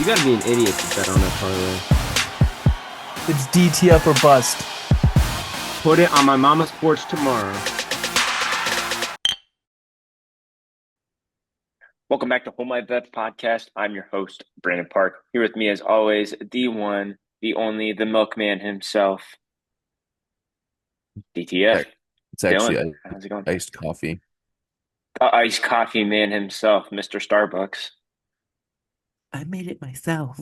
gotta be an idiot to bet on that parlay. It's DTF or bust. Put it on my mama's porch tomorrow. Welcome back to Home My Bets podcast. I'm your host, Brandon Park. Here with me, as always, the one, the only, the milkman himself, DTF. It's actually Dylan, how's it going? iced coffee. The iced coffee man himself, Mr. Starbucks. I made it myself.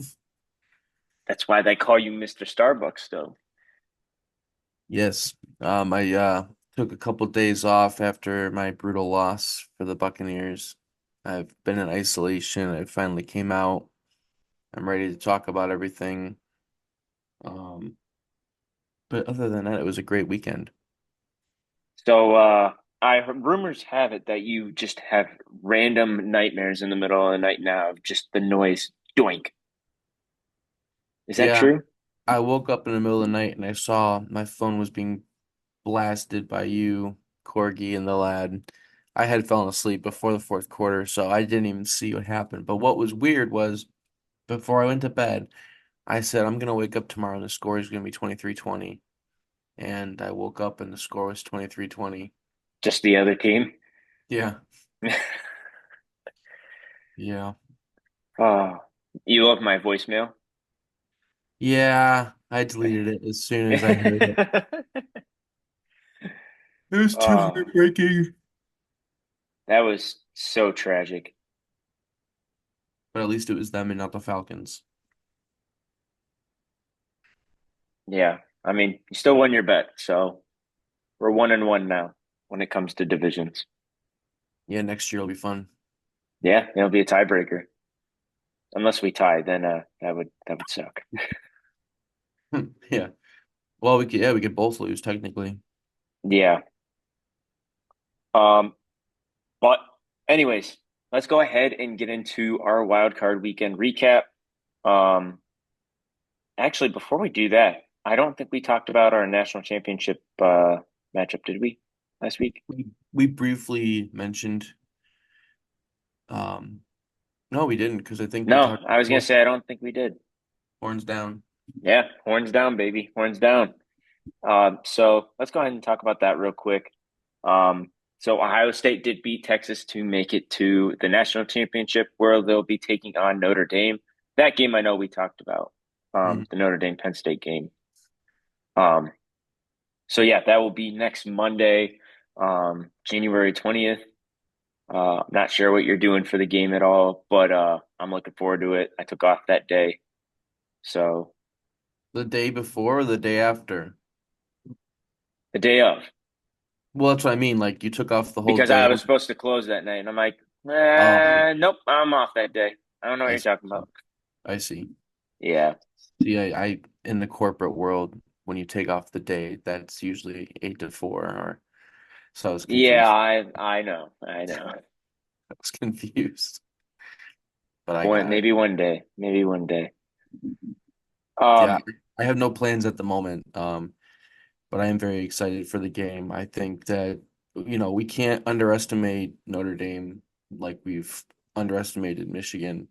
That's why they call you Mr. Starbucks, though. Yes. I took a couple days off after my brutal loss for the Buccaneers. I've been in isolation. I finally came out. I'm ready to talk about everything. But other than that, it was a great weekend. So, I heard, rumors have it that you just have random nightmares in the middle of the night now of just the noise doink. Is that Yeah, true? I woke up in the middle of the night and I saw my phone was being blasted by you, Corgi, and the lad. I had fallen asleep before the fourth quarter, so I didn't even see what happened. But what was weird was before I went to bed, I said, I'm going to wake up tomorrow and the score is going to be 23-20. And I woke up and the score was 23-20. Just the other team? Yeah. Yeah. Oh, you love my voicemail? Yeah. I deleted it as soon as I heard it. It was too Oh, heartbreaking. that was so tragic. But at least it was them and not the Falcons. Yeah. I mean, you still won your bet, so we're 1-1 now when it comes to divisions. Yeah, next year will be fun. Yeah, it'll be a tiebreaker. Unless we tie, then that would suck. Yeah. Well, we could both lose technically. Yeah. Um, but anyways, let's go ahead and get into our Wildcard Weekend recap. Um, actually, before we do that, I don't think we talked about our national championship matchup, did we, last week? We briefly mentioned um no, we didn't because I think we No, talked I was gonna about say I don't think we did. horns down. Yeah, horns down, baby, horns down. So let's go ahead and talk about that real quick. So Ohio State did beat Texas to make it to the national championship where they'll be taking on Notre Dame. That game I know we talked about, Mm. the Notre Dame Penn State game. Um, so yeah, that will be next Monday, January 20th. Not sure what you're doing for the game at all, but I'm looking forward to it. I took off that day, so The day before or the day after? the day of. Well, that's what I mean. Like you took off the whole Because day. I was supposed to close that night, and I'm like, Oh, nope, I'm off that day. I don't know what I you're see. talking about. I see. Yeah, Yeah, I in the corporate world, when you take off the day, that's usually 8 to 4 or so I was yeah, confused. I know, I know. I was confused. But I One, got it. maybe one day, maybe one day. Yeah, Um, I have no plans at the moment. But I am very excited for the game. I think that, we can't underestimate Notre Dame like we've underestimated Michigan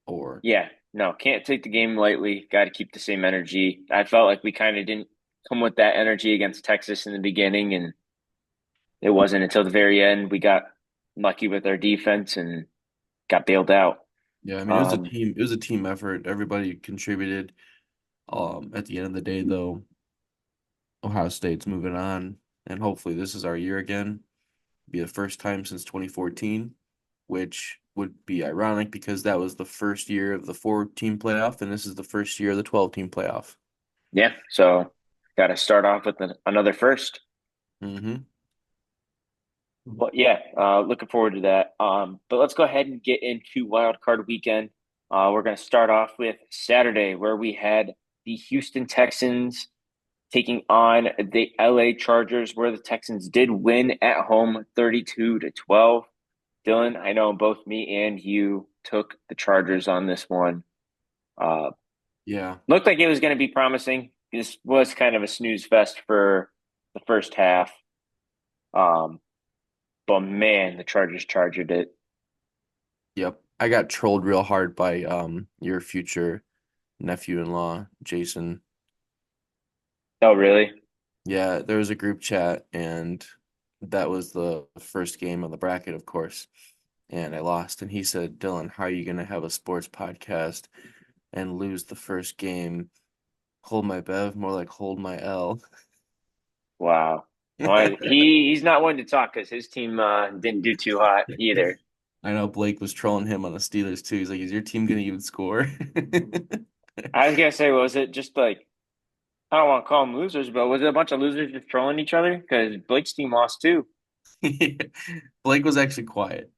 or yeah, no, can't take the game lightly. Got to keep the same energy. I felt like we kind of didn't come with that energy against Texas in the beginning, and it wasn't until the very end we got lucky with our defense and got bailed out. yeah, I mean Um, it was a team effort. Everybody contributed. At the end of the day though, Ohio State's moving on and hopefully this is our year again. Be the first time since 2014, which would be ironic because that was the first year of the four-team playoff, and this is the first year of the 12-team playoff. yeah, so got to start off with another first. Mm-hmm. But yeah, looking forward to that. But let's go ahead and get into Wild Card Weekend. We're going to start off with Saturday, where we had the Houston Texans taking on the LA Chargers, where the Texans did win at home 32-12. Dylan, I know both me and you took the Chargers on this one. Uh, Yeah. Looked like it was going to be promising. This was kind of a snooze fest for the first half. Um, but man, the Chargers charged it. Yep. I got trolled real hard by your future nephew-in-law, Jason. Oh, really? Yeah, there was a group chat, and that was the first game on the bracket, of course. And I lost. And he said, Dylan, how are you going to have a sports podcast and lose the first game? Hold my bev, more like hold my L. Wow. Well, he's not one to talk because his team didn't do too hot either. I know Blake was trolling him on the Steelers too. He's like, is your team going to even score? I was gonna say, was it just like I don't want to call them losers, but was it a bunch of losers just trolling each other? Because Blake's team lost too. Blake was actually quiet.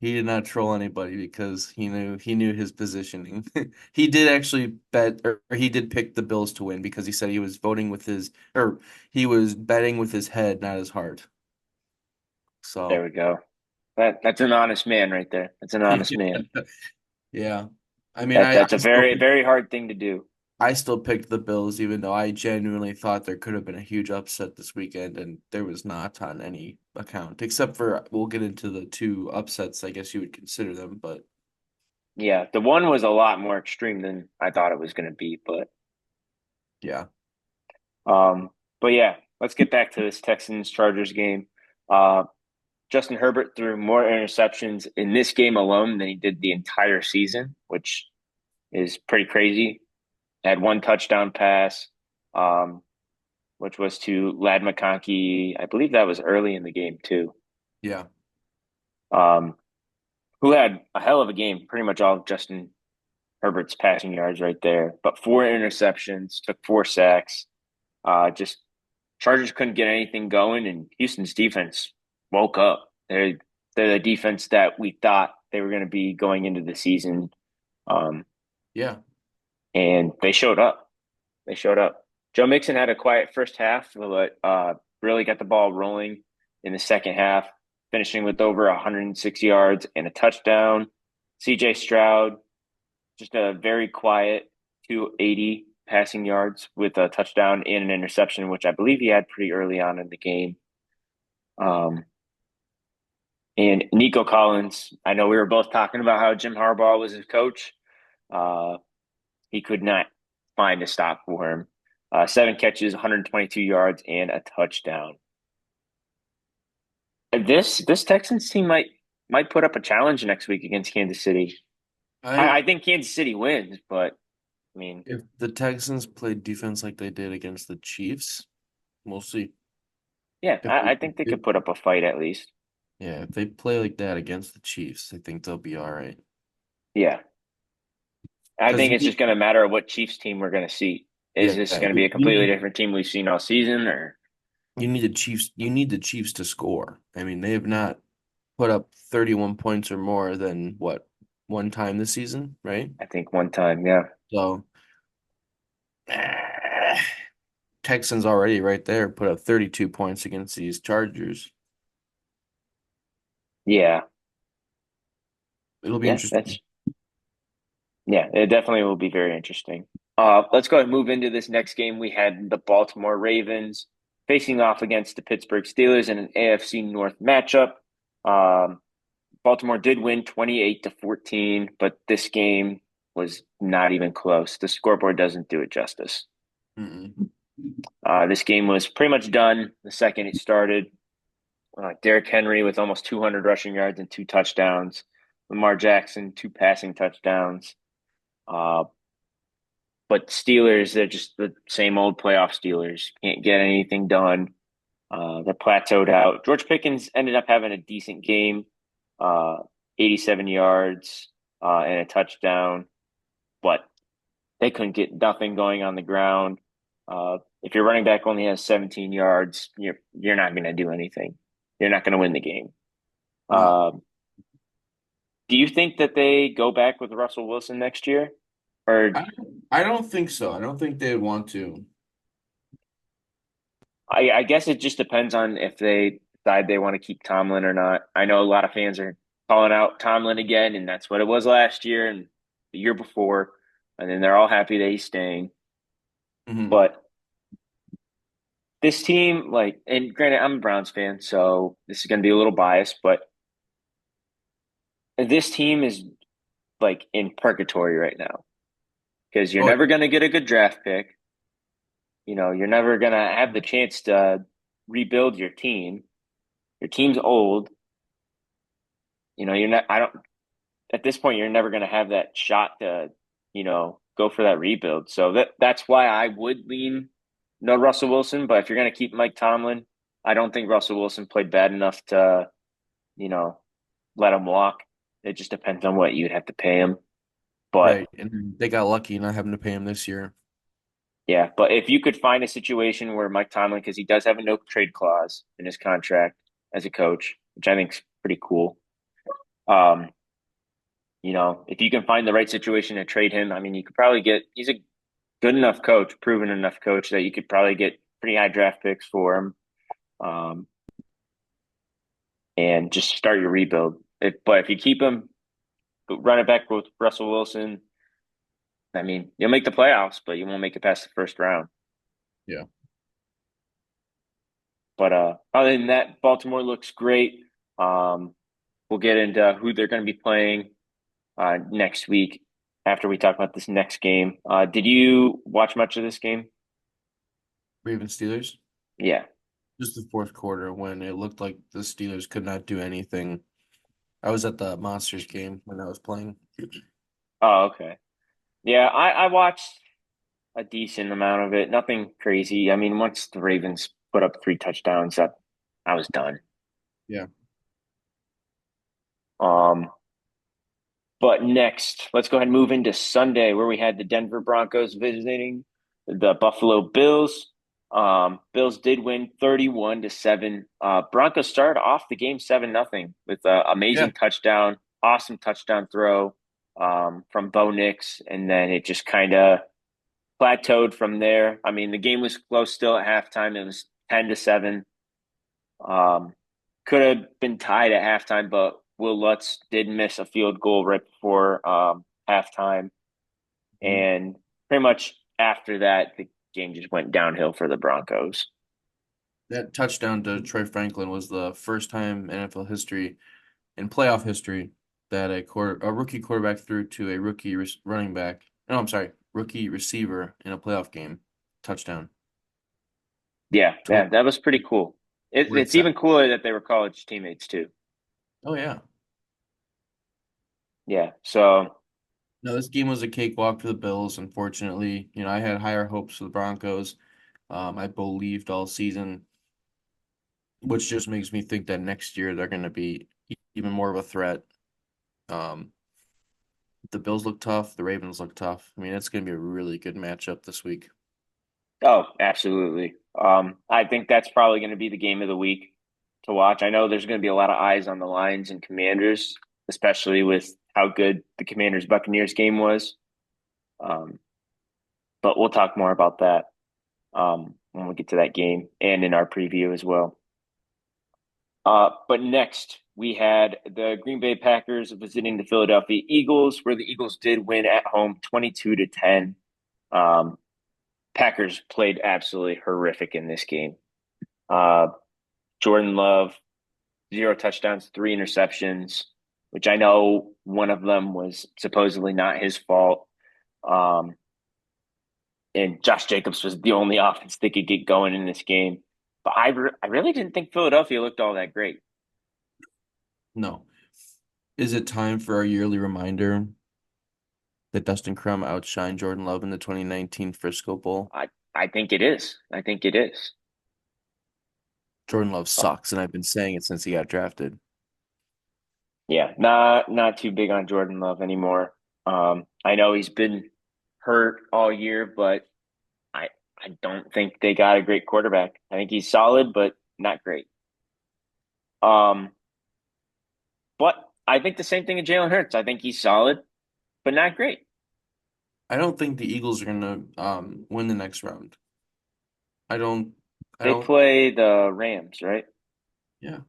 He did not troll anybody because he knew his positioning. He did actually bet or he did pick the Bills to win because he said he was voting with his or he was betting with his head, not his heart. There So we go. That's an honest man right there. That's an honest man. yeah. I mean That I, that's I a still very picked very hard thing to do. I still picked the Bills even though I genuinely thought there could have been a huge upset this weekend and there was not on any account. Except for we'll get into the two upsets, I guess you would consider them, but Yeah, the one was a lot more extreme than I thought it was going to be, yeah. um, but yeah, let's get back to this Texans Chargers game. Uh, Justin Herbert threw more interceptions in this game alone than he did the entire season, which is pretty crazy. Had one touchdown pass, um, which was to Lad McConkey. I believe that was early in the game too. Yeah. Um, who had a hell of a game, pretty much all of Justin Herbert's passing yards right there, but four interceptions, took four sacks. Just Chargers couldn't get anything going, and Houston's defense woke up. They're the defense that we thought they were going to be going into the season, um, Yeah. and they showed up. They showed up. Joe Mixon had a quiet first half, but really got the ball rolling in the second half, finishing with over 106 yards and a touchdown. CJ Stroud, just a very quiet 280 passing yards with a touchdown and an interception, which I believe he had pretty early on in the game. Um, and Nico Collins, I know we were both talking about how Jim Harbaugh was his coach. Uh, he could not find a stop for him. Seven catches, 122 yards, and a touchdown. This Texans team might put up a challenge next week against Kansas City. I I think Kansas City wins, but I mean, If the Texans played defense like they did against the Chiefs, we'll see. yeah, If they, I think they if, could put up a fight at least. yeah, if they play like that against the Chiefs, I think they'll be all right. Yeah, I Because think it's just going to matter what Chiefs team we're going to see. Is yeah, this going to be you, a you completely need different team we've seen all season, or you need the Chiefs to score. I mean, they have not put up 31 points or more than what one time this season, right? I think one time, yeah, So Texans already right there put up 32 points against these Chargers. yeah, It'll be yeah. interesting. It definitely will be very interesting. Let's go ahead and move into this next game. We had the Baltimore Ravens facing off against the Pittsburgh Steelers in an AFC North matchup. Um, Baltimore did win 28-14, but this game was not even close. The scoreboard doesn't do it justice. Mm-mm. This game was pretty much done the second it started. Derrick Henry with almost 200 rushing yards and two touchdowns. Lamar Jackson, two passing touchdowns. Uh, but Steelers, they're just the same old playoff Steelers. Can't get anything done. They're plateaued out. George Pickens ended up having a decent game, uh, 87 yards and a touchdown, but they couldn't get nothing going on the ground. If your running back only has 17 yards, you're not going to do anything. You're not going to win the game. No, Um, do you think that they go back with Russell Wilson next year? Or I don't think so. I don't think they'd want to. I guess it just depends on if they decide they want to keep Tomlin or not. I know a lot of fans are calling out Tomlin again, and that's what it was last year and the year before. And then they're all happy that he's staying. Hmm. But this team, like, and granted, I'm a Browns fan, so this is going to be a little biased, but this team is like in purgatory right now because you're Oh, never going to get a good draft pick. You're never going to have the chance to rebuild your team. Your team's old. You're not, I don't, at this point, you're never going to have that shot to, go for that rebuild. So that's why I would lean no Russell Wilson. But if you're going to keep Mike Tomlin, I don't think Russell Wilson played bad enough to, you know, let him walk. It just depends on what you'd have to pay him. But right. And they got lucky not having to pay him this year. yeah, but if you could find a situation where Mike Tomlin, because he does have a no trade clause in his contract as a coach, which I think is pretty cool. Um, if you can find the right situation to trade him, I mean, you could probably he's a good enough coach, proven enough coach that you could probably get pretty high draft picks for him, um, and just start your rebuild. But if you keep him, run it back with Russell Wilson, I mean, you'll make the playoffs, but you won't make it past the first round. Yeah. But other than that, Baltimore looks great. We'll get into who they're going to be playing next week after we talk about this next game. Did you watch much of this game? Ravens Steelers. Yeah. Just the fourth quarter when it looked like the Steelers could not do anything. I was at the Monsters game when I was playing. Oh, okay. Yeah, I watched a decent amount of it. Nothing crazy. I mean, once the Ravens put up 3 touchdowns, I was done. Yeah. Um, but next, let's go ahead and move into Sunday, where we had the Denver Broncos visiting the Buffalo Bills. Bills did win 31-7. Broncos started off the game 7-0 with an Yeah. amazing touchdown, awesome touchdown throw from Bo Nix, and then it just kind of plateaued from there. I mean, the game was close still at halftime. It was 10-7. Could have been tied at halftime, but Will Lutz did miss a field goal right before halftime. Mhm. And pretty much after that, the game just went downhill for the Broncos. That touchdown to Troy Franklin was the first time in NFL history, in playoff history, that a rookie quarterback threw to a rookie running back. No, I'm sorry, rookie receiver in a playoff game. Touchdown. Yeah, Total yeah, that was pretty cool. It's except. even cooler that they were college teammates too. Oh yeah. Yeah, so No, this game was a cakewalk for the Bills. Unfortunately, I had higher hopes for the Broncos. I believed all season, which just makes me think that next year they're going to be even more of a threat. Um, the Bills look tough. The Ravens look tough. I mean, it's going to be a really good matchup this week. oh, absolutely. I think that's probably going to be the game of the week to watch. I know there's going to be a lot of eyes on the Lions and Commanders, especially with how good the Commanders Buccaneers game was. Um, but we'll talk more about that when we get to that game and in our preview as well. But next, we had the Green Bay Packers visiting the Philadelphia Eagles, where the Eagles did win at home 22-10. Um, Packers played absolutely horrific in this game. Uh, Jordan Love, 0 touchdowns, 3 interceptions, which I know one of them was supposedly not his fault. Um, and Josh Jacobs was the only offense they could get going in this game. But I really didn't think Philadelphia looked all that great. No. Is it time for our yearly reminder that Dustin Crum outshined Jordan Love in the 2019 Frisco Bowl? I think it is. I think it is. Jordan Love Uh, sucks, and I've been saying it since he got drafted. yeah, not too big on Jordan Love anymore. I know he's been hurt all year, but I I don't think they got a great quarterback. I think he's solid, but not great. Um, but I think the same thing of Jalen Hurts. I think he's solid, but not great. I don't think the Eagles are gonna win the next round. I don't I They don't play the Rams, right? yeah.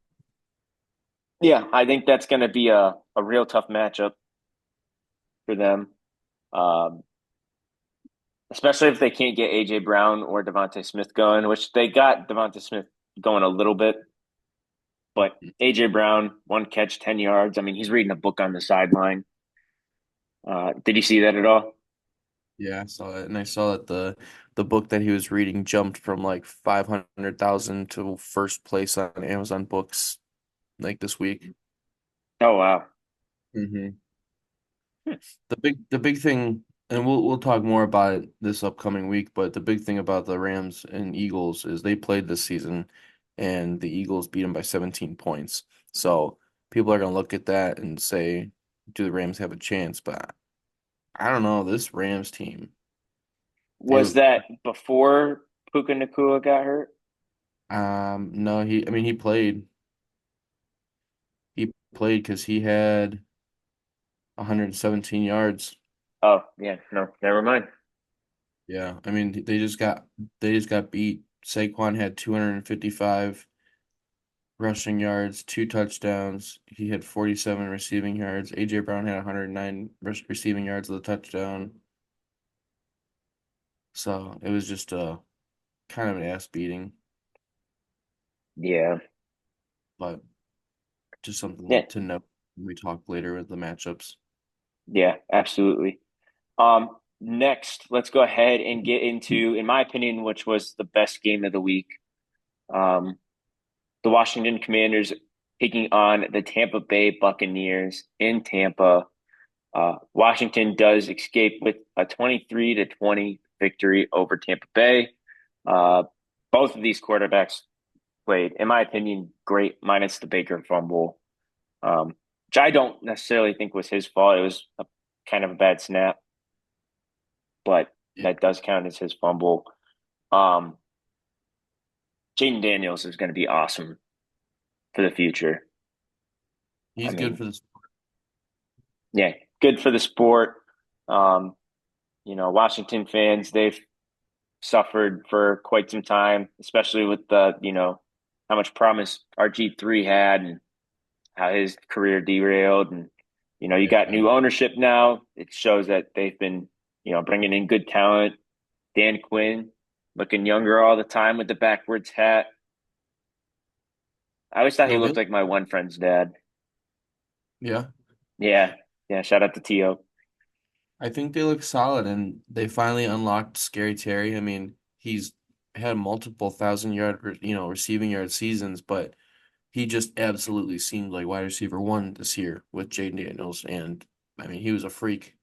Yeah, I think that's going to be a real tough matchup for them, um, especially if they can't get AJ Brown or Devontae Smith going, which they got Devontae Smith going a little bit, but AJ Brown, 1 catch, 10 yards. I mean, he's reading a book on the sideline. Did you see that at all? Yeah, I saw it, and I saw that the book that he was reading jumped from like 500,000 to first place on Amazon Books like this week. Oh wow. hmm The big thing, and we'll talk more about it this upcoming week, but the big thing about the Rams and Eagles is they played this season, and the Eagles beat them by 17 points. So people are gonna look at that and say, do the Rams have a chance? But I don't know. This Rams team, they Was look. that before Puka Nakua got hurt? No, I mean, he played. He played because he had 117 yards. Oh yeah, no, never mind. Yeah, I mean, they just got beat. Saquon had 255 rushing yards, two touchdowns. He had 47 receiving yards. AJ Brown had 109 receiving yards with a touchdown. So it was just a kind of an ass beating, Yeah, but just something yeah, to note when we talk later with the matchups. yeah, absolutely. Next, let's go ahead and get into, in my opinion, which was the best game of the week. Um, the Washington Commanders taking on the Tampa Bay Buccaneers in Tampa. Washington does escape with a 23-20 victory over Tampa Bay. Uh, both of these quarterbacks played, in my opinion, great, minus the Baker fumble, um, which I don't necessarily think was his fault. It was kind of a bad snap, but Yeah, that does count as his fumble. Um, Jaden Daniels is going to be awesome for the future. I he's good mean, for this. yeah, good for the sport. Um, Washington fans, they've suffered for quite some time, especially with how much promise RG3 had and how his career derailed. And, you got Yeah, new ownership now. It shows that they've been, bringing in good talent. Dan Quinn looking younger all the time with the backwards hat. I always thought he no, looked like my one friend's dad. yeah. Yeah. Yeah. Shout out to Tio. I think they look solid, and they finally unlocked Scary Terry. I mean, he's had multiple 1,000 yard, receiving yard seasons, but he just absolutely seemed like wide receiver one this year with Jaden Daniels, and I mean, he was a freak.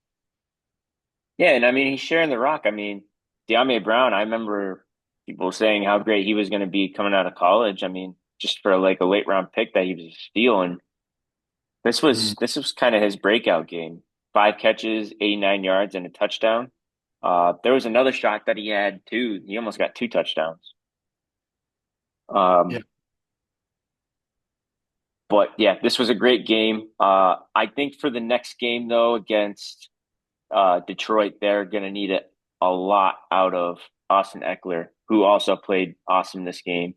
Yeah. And I mean, he's sharing the rock. I mean, De'Ami Brown, I remember people saying how great he was going to be coming out of college. I mean, just for like a late round pick that he was stealing. This Mm, was this was kind of his breakout game. 5 catches, 89 yards, and a touchdown. There was another shot that he had too. He almost got two touchdowns. yeah, Um, but yeah, this was a great game. I think for the next game though against Detroit, they're gonna need a lot out of Austin Eckler, who also played awesome this game.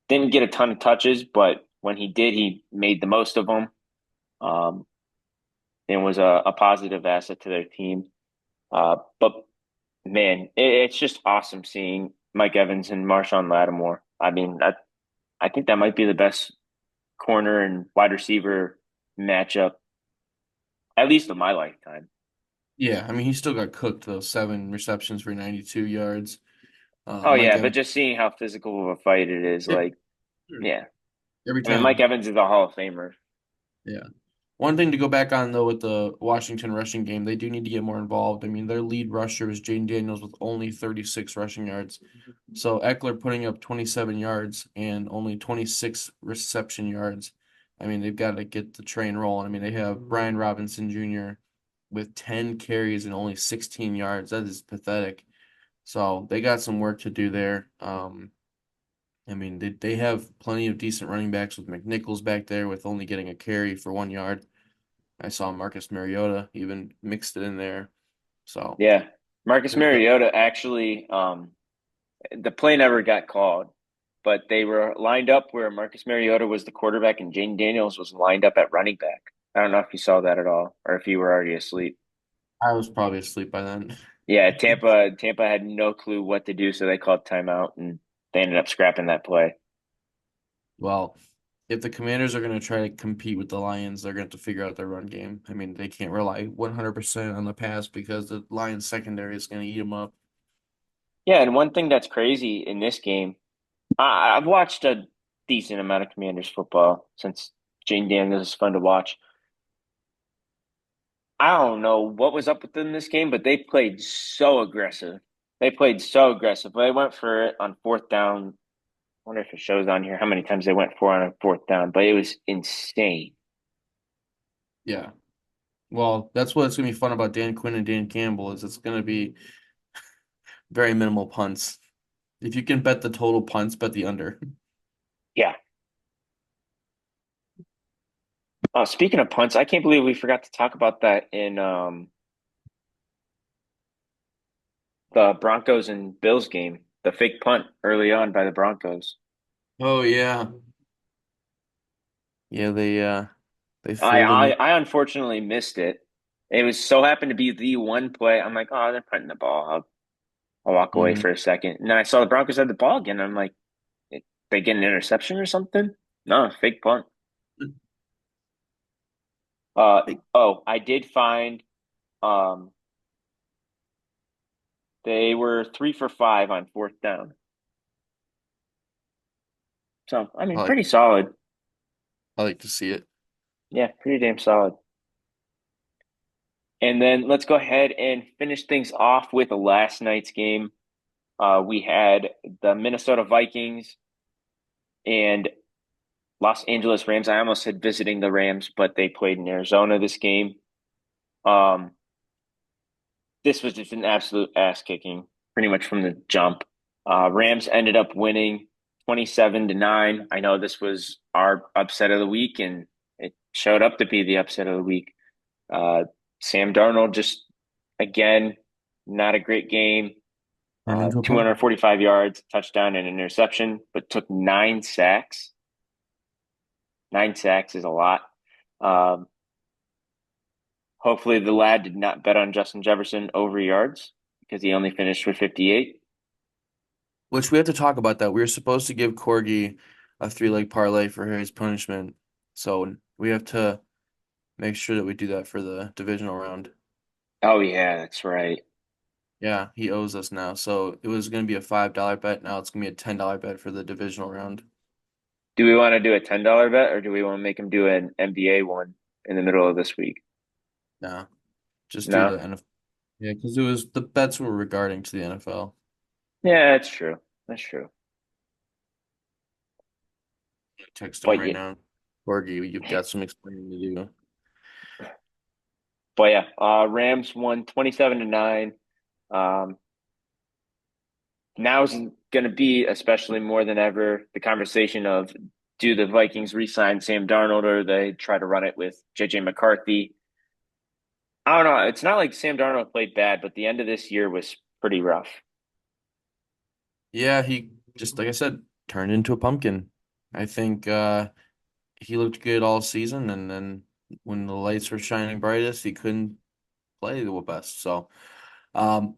Didn't get a ton of touches, but when he did, he made the most of them. Um, and was a positive asset to their team. But man, it's just awesome seeing Mike Evans and Marshawn Lattimore. I mean, I think that might be the best corner and wide receiver matchup, at least of my lifetime. yeah. I mean, he still got cooked though. 7 receptions for 92 yards. Oh Mike yeah, but Evans, just seeing how physical of a fight it is, yeah, like, sure. yeah. Every I mean, Mike time. Evans is a Hall of Famer. Yeah. One thing to go back on though with the Washington rushing game, they do need to get more involved. I mean, their lead rusher was Jaden Daniels with only 36 rushing yards. So Eckler putting up 27 yards and only 26 reception yards. I mean, they've got to get the train rolling. I mean, they have Brian Robinson Jr. with 10 carries and only 16 yards. That is pathetic. So they got some work to do there. I mean, they have plenty of decent running backs with McNichols back there with only getting a carry for 1 yard. I saw Marcus Mariota even mixed it in there. So Yeah. Marcus they've got, Mariota actually, the play never got called, but they were lined up where Marcus Mariota was the quarterback and Jane Daniels was lined up at running back. I don't know if you saw that at all or if you were already asleep. I was probably asleep by then. Yeah, Tampa had no clue what to do, so they called timeout and they ended up scrapping that play. Well, if the Commanders are going to try to compete with the Lions, they're going to have to figure out their run game. I mean, they can't rely 100% on the pass because the Lions secondary is going to eat them up. Yeah, and one thing that's crazy in this game, I've watched a decent amount of Commanders football since Jane Daniels is fun to watch. I don't know what was up with them this game, but they played so aggressive. They played so aggressive. They went for it on fourth down. I wonder if it shows on here how many times they went for on a fourth down, but it was insane. Yeah. Well, that's what's going to be fun about Dan Quinn and Dan Campbell is it's going to be very minimal punts. If you can bet the total punts, bet the under. Yeah. Speaking of punts, I can't believe we forgot to talk about that in the Broncos and Bills game. The fake punt early on by the Broncos. Oh yeah. Yeah, they I, fooled I him. I unfortunately missed it. It was so happened to be the one play. I'm like, oh, they're punting the ball. I'll walk away Mhm. for a second. And then I saw the Broncos had the ball again. I'm like, they get an interception or something? No, fake punt. Uh oh, I did find um they were 3 for 5 on fourth down. So I mean I like pretty solid. I like to see it. Yeah, pretty damn solid. And then let's go ahead and finish things off with last night's game. We had the Minnesota Vikings and Los Angeles Rams. I almost said visiting the Rams, but they played in Arizona this game. Um, this was just an absolute ass kicking, pretty much from the jump. Rams ended up winning 27-9. I know this was our upset of the week, and it showed up to be the upset of the week. Uh, Sam Darnold just again, not a great game. Turned into a pumpkin. 245 yards, touchdown, and an interception, but took 9 sacks. 9 sacks is a lot. Um, Hopefully, the lad did not bet on Justin Jefferson over yards because he only finished with 58. Which we have to talk about that. We were supposed to give Corgi a three-leg parlay for his punishment. So we have to make sure that we do that for the divisional round. Oh, yeah, that's right. Yeah, he owes us now. So it was going to be a $5 bet. Now it's going to be a $10 bet for the divisional round. Do we want to do a $10 bet or do we want to make him do an NBA one in the middle of this week? No, just do No? the NFL. Yeah, because it was the bets were regarding to the NFL. Yeah, that's true. That's true. Text him But right yeah, now. Corgi, you've got some explaining to do. but yeah, Rams won 27-9. Um, Now is going to be, especially more than ever, the conversation of do the Vikings re-sign Sam Darnold or they try to run it with JJ McCarthy? I don't know. It's not like Sam Darnold played bad, but the end of this year was pretty rough. Yeah, he just like I said, turned into a pumpkin. I think he looked good all season, and then when the lights were shining brightest, he couldn't play the best. So, um,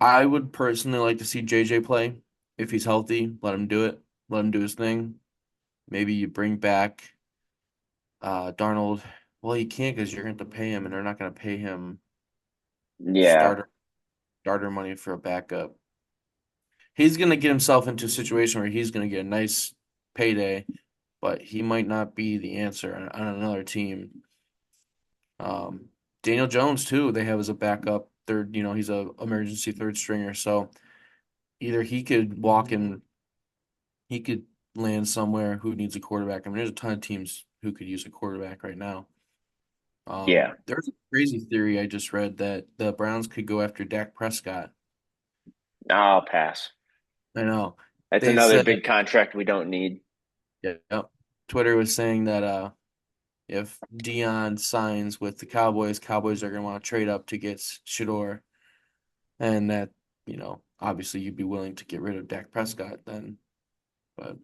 I would personally like to see JJ play if he's healthy. Let him do it. Let him do his thing. Maybe you bring back Darnold. Well, you can't because you're going to pay him, and they're not going to pay him Yeah. starter starter money for a backup. He's going to get himself into a situation where he's going to get a nice payday, but he might not be the answer on another team. Um, Daniel Jones too, they have as a backup third, he's a emergency third stringer. So either he could land somewhere who needs a quarterback. I mean, there's a ton of teams who could use a quarterback right now. Yeah. There's a crazy theory I just read that the Browns could go after Dak Prescott. I'll pass. I know. That's They another said, big contract we don't need. yeah, Twitter was saying that if Dion signs with the Cowboys, Cowboys are going to want to trade up to get Shador, and that obviously you'd be willing to get rid of Dak Prescott then. But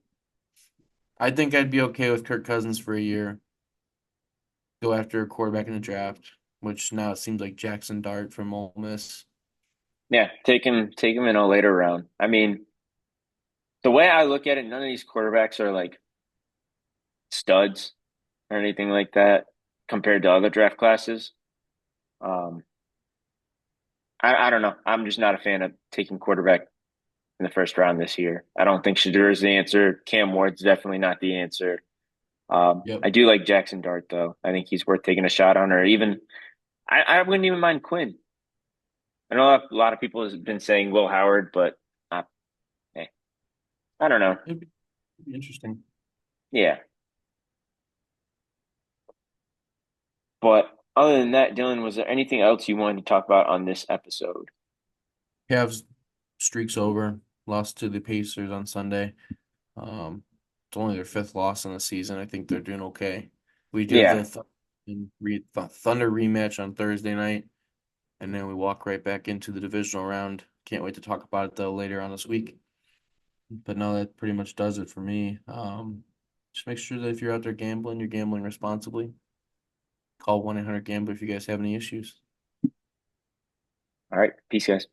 I think I'd be okay with Kirk Cousins for a year. Go after a quarterback in the draft, which now it seems like Jackson Dart from Ole Miss. Yeah, take him in a later round. I mean, the way I look at it, none of these quarterbacks are like studs or anything like that compared to other draft classes. Um, I don't know. I'm just not a fan of taking quarterback in the first round this year. I don't think Shadur is the answer. Cam Ward's definitely not the answer. Yep. I do like Jackson Dart though. I think he's worth taking a shot on, or even I wouldn't even mind Quinn. I know a lot of people have been saying Will Howard, but uh, eh, I don't know. It'd be interesting. Yeah, but other than that, Dylan, was there anything else you wanted to talk about on this episode? Cavs streaks over. Lost to the Pacers on Sunday. It's only their fifth loss in the season. I think they're doing okay. We do have Yeah. the Thunder rematch on Thursday night, and then we walk right back into the divisional round. Can't wait to talk about it though later on this week. But no, that pretty much does it for me. Just make sure that if you're out there gambling, you're gambling responsibly. Call 1-800-GAMBLER if you guys have any issues. All right. Peace, guys.